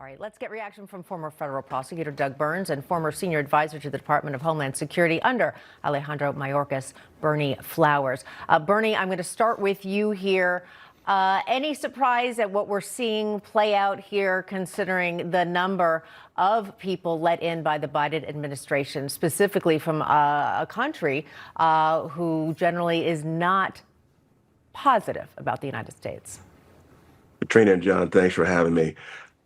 All right, let's get reaction from former federal prosecutor Doug Burns and former senior advisor to the Department of Homeland Security under Alejandro Mayorkas, Bernie Flowers. Bernie, I'm going to start with you here. Any surprise at what we're seeing play out here, considering the number of people let in by the Biden administration, specifically from a country who generally is not positive about the United States? Katrina and John, thanks for having me.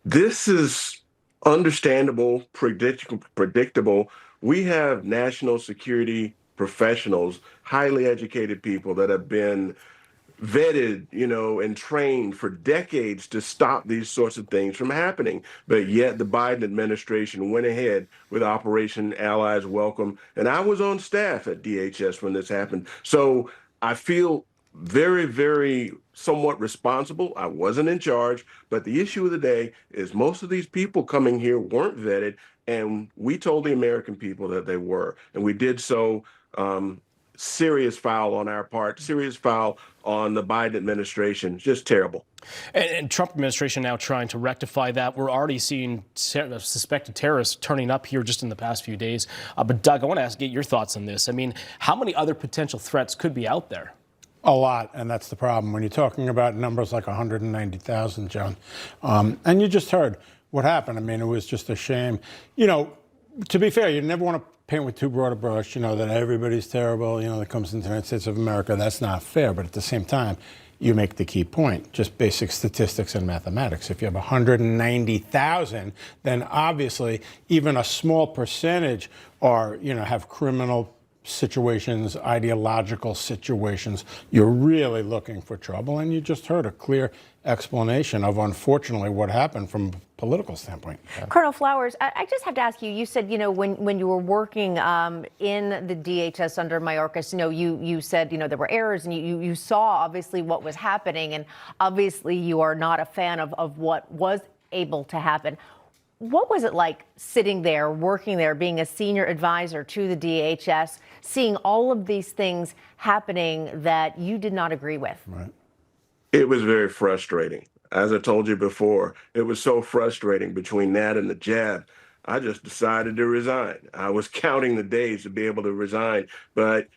This is understandable, predictable. We have national security professionals, highly educated people that have been vetted, and trained for decades to stop these sorts of things from happening. But yet the Biden administration went ahead with Operation Allies Welcome. And I was on staff at DHS when this happened. So I feel very, very somewhat responsible. I wasn't in charge, but the issue of the day is most of these people coming here weren't vetted, and we told the American people that they were, and we did so. Serious foul on our part, serious foul on the Biden administration, just terrible. And Trump administration now trying to rectify that. We're already seeing suspected terrorists turning up here just in the past few days. But Doug, I want to get your thoughts on this. I mean, how many other potential threats could be out there? A lot, and that's the problem. When you're talking about numbers like 190,000, John, and you just heard what happened. I mean, it was just a shame. To be fair, you never want to paint with too broad a brush, that everybody's terrible, that comes into the United States of America. That's not fair, but at the same time, you make the key point, just basic statistics and mathematics. If you have 190,000, then obviously even a small percentage are, have criminal situations, ideological situations. You're really looking for trouble, and you just heard a clear explanation of, unfortunately, what happened from a political standpoint. Colonel Flowers, I just have to ask you, you said, when you were working in the DHS under Mayorkas, you said, there were errors, and you saw, obviously, what was happening, and obviously you are not a fan of what was able to happen. What was it like sitting there, working there, being a senior advisor to the DHS, seeing all of these things happening that you did not agree with? Right. It was very frustrating. As I told you before, it was so frustrating between that and the jab. I just decided to resign. I was counting the days to be able to resign. But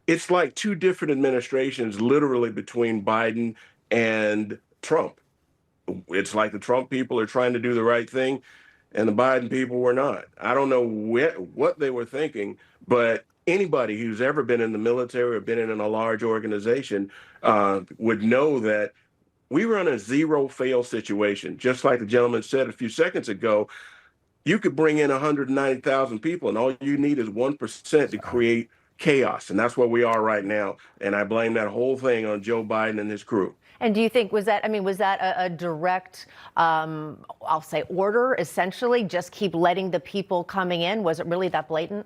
it's like two different administrations, literally, between Biden and Trump. It's like the Trump people are trying to do the right thing, and the Biden people were not. I don't know what they were thinking, but anybody who's ever been in the military or been in a large organization would know that we were in a zero-fail situation. Just like the gentleman said a few seconds ago, you could bring in 190,000 people, and all you need is 1% to create chaos. And that's where we are right now. And I blame that whole thing on Joe Biden and his crew. And do you think, was that a direct, I'll say, order, essentially? Just keep letting the people coming in? Was it really that blatant?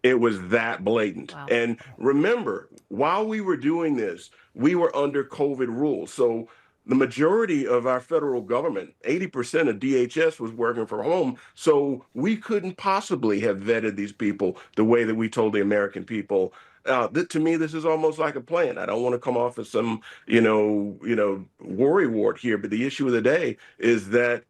It was that blatant. Wow. And remember, while we were doing this, we were under COVID rules. So the majority of our federal government, 80% of DHS, was working from home. So we couldn't possibly have vetted these people the way that we told the American people. To me, this is almost like a plan. I don't want to come off as some, worrywart here, but the issue of the day is that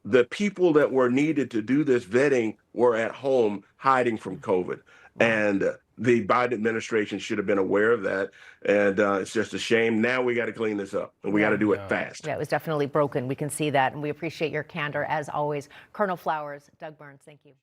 the people that were needed to do this vetting were at home hiding from COVID. And the Biden administration should have been aware of that. And it's just a shame. Now we got to clean this up, and we got to do it fast. Yeah, it was definitely broken. We can see that. And we appreciate your candor, as always. Colonel Flowers, Doug Burns, thank you.